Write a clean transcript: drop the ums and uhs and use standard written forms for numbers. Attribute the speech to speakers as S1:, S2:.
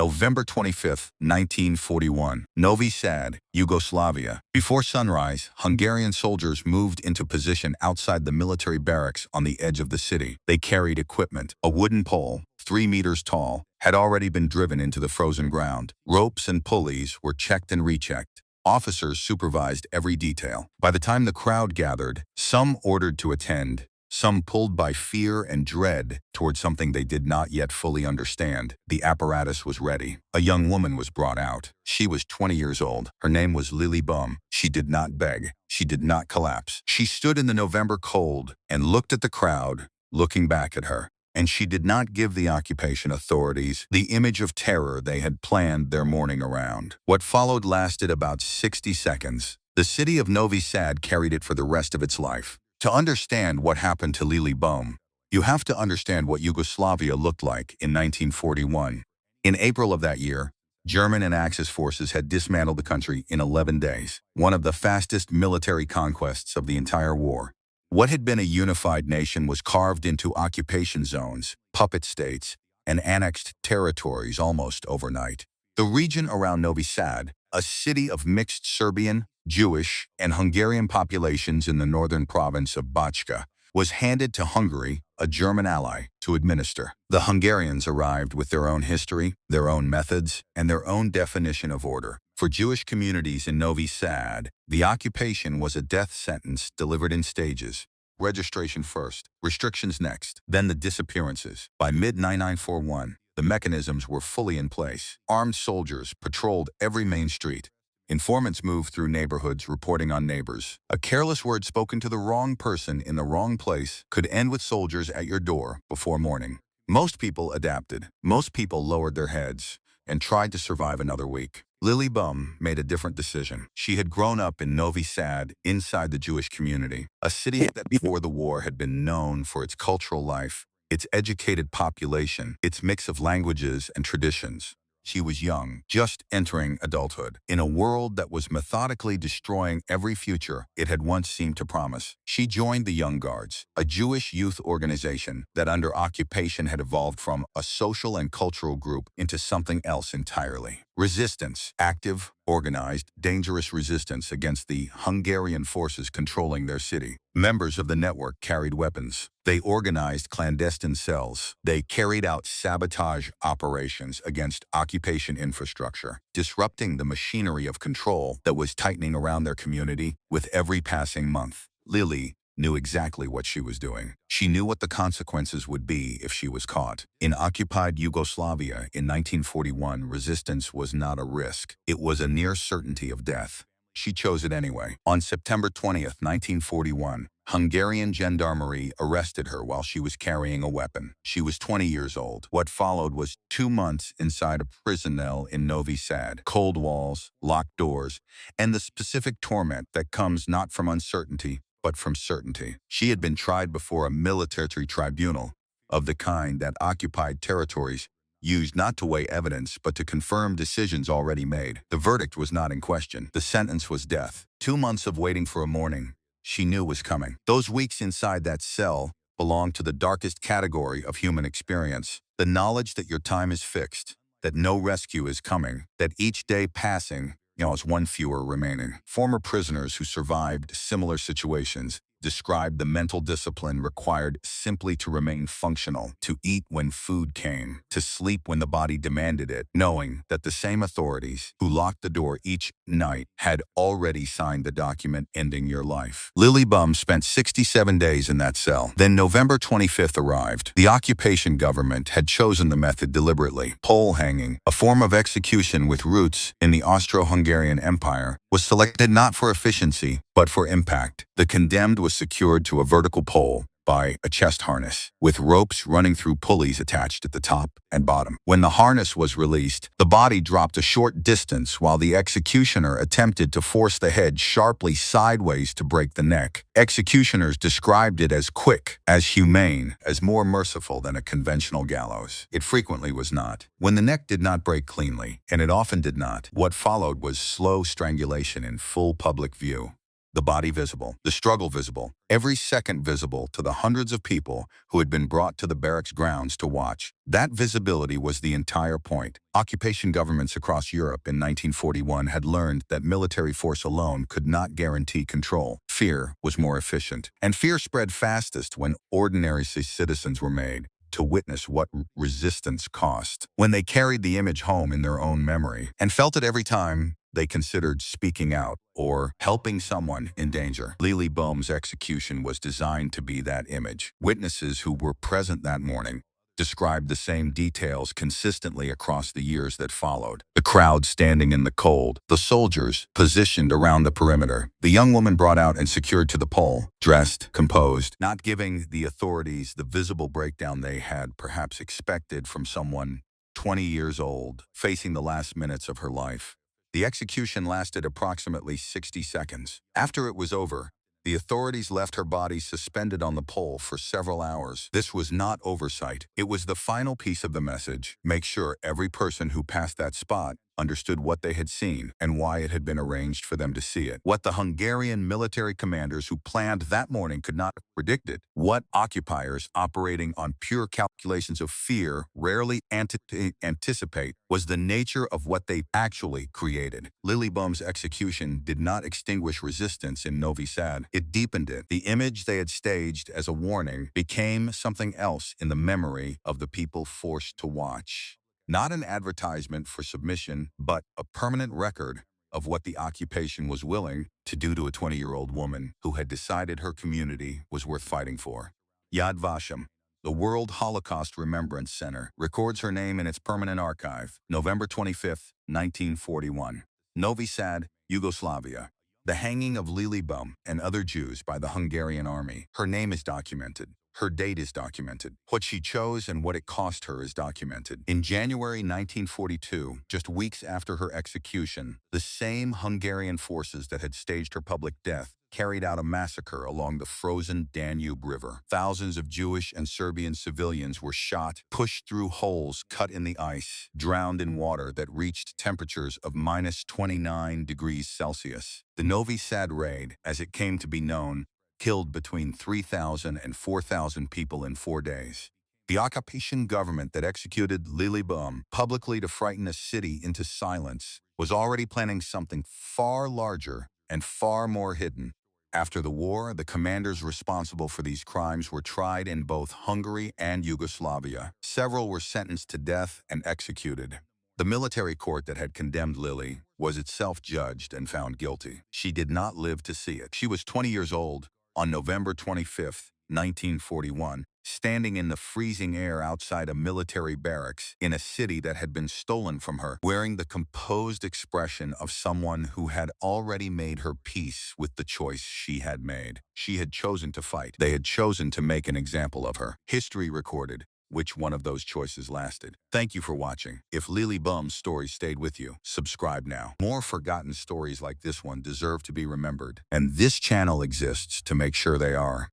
S1: November 25, 1941, Novi Sad, Yugoslavia. Before sunrise, Hungarian soldiers moved into position outside the military barracks on the edge of the city. They carried equipment. A wooden pole, 3 meters tall, had already been driven into the frozen ground. Ropes and pulleys were checked and rechecked. Officers supervised every detail. By the time the crowd gathered, some ordered to attend, some pulled by fear and dread toward something they did not yet fully understand. The apparatus was ready. A young woman was brought out. She was 20 years old. Her name was Lili Böhm. She did not beg. She did not collapse. She stood in the November cold and looked at the crowd, looking back at her. And she did not give the occupation authorities the image of terror they had planned their morning around. What followed lasted about 60 seconds. The city of Novi Sad carried it for the rest of its life. To understand what happened to Lili Böhm, you have to understand what Yugoslavia looked like in 1941. In April of that year, German and Axis forces had dismantled the country in 11 days, one of the fastest military conquests of the entire war. What had been a unified nation was carved into occupation zones, puppet states, and annexed territories almost overnight. The region around Novi Sad, a city of mixed Serbian, Jewish, and Hungarian populations in the northern province of Bachka, was handed to Hungary, a German ally, to administer. The Hungarians arrived with their own history, their own methods, and their own definition of order. For Jewish communities in Novi Sad, the occupation was a death sentence delivered in stages. Registration first, restrictions next, then the disappearances. By mid-1941, the mechanisms were fully in place. Armed soldiers patrolled every main street. Informants moved through neighborhoods reporting on neighbors. A careless word spoken to the wrong person in the wrong place could end with soldiers at your door before morning. Most people adapted. Most people lowered their heads and tried to survive another week. Lili Böhm made a different decision. She had grown up in Novi Sad, inside the Jewish community, a city that before the war had been known for its cultural life, its educated population, its mix of languages and traditions. She was young, just entering adulthood, in a world that was methodically destroying every future it had once seemed to promise. She joined the Young Guards, a Jewish youth organization that under occupation had evolved from a social and cultural group into something else entirely. Resistance, active, organized, dangerous resistance against the Hungarian forces controlling their city. Members of the network carried weapons. They organized clandestine cells. They carried out sabotage operations against occupation infrastructure, disrupting the machinery of control that was tightening around their community with every passing month. Lili knew exactly what she was doing. She knew what the consequences would be if she was caught. In occupied Yugoslavia in 1941, resistance was not a risk. It was a near certainty of death. She chose it anyway. On September 20th, 1941, Hungarian gendarmerie arrested her while she was carrying a weapon. She was 20 years old. What followed was 2 months inside a prison cell in Novi Sad. Cold walls, locked doors, and the specific torment that comes not from uncertainty, but from certainty. She had been tried before a military tribunal, of the kind that occupied territories used not to weigh evidence but to confirm decisions already made. The verdict was not in question. The sentence was death. 2 months of waiting for a morning she knew was coming. Those weeks inside that cell belonged to the darkest category of human experience. The knowledge that your time is fixed, that no rescue is coming, that each day passing is one fewer remaining. Former prisoners who survived similar situations described the mental discipline required simply to remain functional, to eat when food came, to sleep when the body demanded it, knowing that the same authorities who locked the door each night had already signed the document ending your life. Lili Böhm spent 67 days in that cell. Then November 25th arrived. The occupation government had chosen the method deliberately. Pole hanging, a form of execution with roots in the Austro-Hungarian Empire, was selected not for efficiency, but for impact. The condemned was secured to a vertical pole by a chest harness, with ropes running through pulleys attached at the top and bottom. When the harness was released, the body dropped a short distance while the executioner attempted to force the head sharply sideways to break the neck. Executioners described it as quick, as humane, as more merciful than a conventional gallows. It frequently was not. When the neck did not break cleanly, and it often did not, what followed was slow strangulation in full public view. The body visible, the struggle visible, every second visible to the hundreds of people who had been brought to the barracks grounds to watch. That visibility was the entire point. Occupation governments across Europe in 1941 had learned that military force alone could not guarantee control. Fear was more efficient. And fear spread fastest when ordinary citizens were made to witness what resistance cost. When they carried the image home in their own memory and felt it every time they considered speaking out or helping someone in danger. Lili Böhm's execution was designed to be that image. Witnesses who were present that morning described the same details consistently across the years that followed. The crowd standing in the cold, the soldiers positioned around the perimeter, the young woman brought out and secured to the pole, dressed, composed, not giving the authorities the visible breakdown they had perhaps expected from someone 20 years old, facing the last minutes of her life. The execution lasted approximately 60 seconds. After it was over, the authorities left her body suspended on the pole for several hours. This was not oversight. It was the final piece of the message. Make sure every person who passed that spot understood what they had seen and why it had been arranged for them to see it. What the Hungarian military commanders who planned that morning could not have predicted. What occupiers operating on pure calculations of fear rarely anticipate was the nature of what they actually created. Lili Böhm's execution did not extinguish resistance in Novi Sad. It deepened it. The image they had staged as a warning became something else in the memory of the people forced to watch. Not an advertisement for submission, but a permanent record of what the occupation was willing to do to a 20-year-old woman who had decided her community was worth fighting for. Yad Vashem, the World Holocaust Remembrance Center, records her name in its permanent archive, November 25, 1941. Novi Sad, Yugoslavia. The hanging of Lili Böhm and other Jews by the Hungarian army. Her name is documented. Her date is documented. What she chose and what it cost her is documented. In January 1942, just weeks after her execution, the same Hungarian forces that had staged her public death carried out a massacre along the frozen Danube River. Thousands of Jewish and Serbian civilians were shot, pushed through holes cut in the ice, drowned in water that reached temperatures of -29 degrees Celsius. The Novi Sad raid, as it came to be known, killed between 3,000 and 4,000 people in 4 days. The occupation government that executed Lili Böhm publicly to frighten a city into silence was already planning something far larger and far more hidden. After the war, the commanders responsible for these crimes were tried in both Hungary and Yugoslavia. Several were sentenced to death and executed. The military court that had condemned Lili was itself judged and found guilty. She did not live to see it. She was 20 years old on November 25, 1941, standing in the freezing air outside a military barracks in a city that had been stolen from her, wearing the composed expression of someone who had already made her peace with the choice she had made. She had chosen to fight. They had chosen to make an example of her. History recorded which one of those choices lasted. Thank you for watching. If Lili Böhm's story stayed with you, subscribe now. More forgotten stories like this one deserve to be remembered, and this channel exists to make sure they are.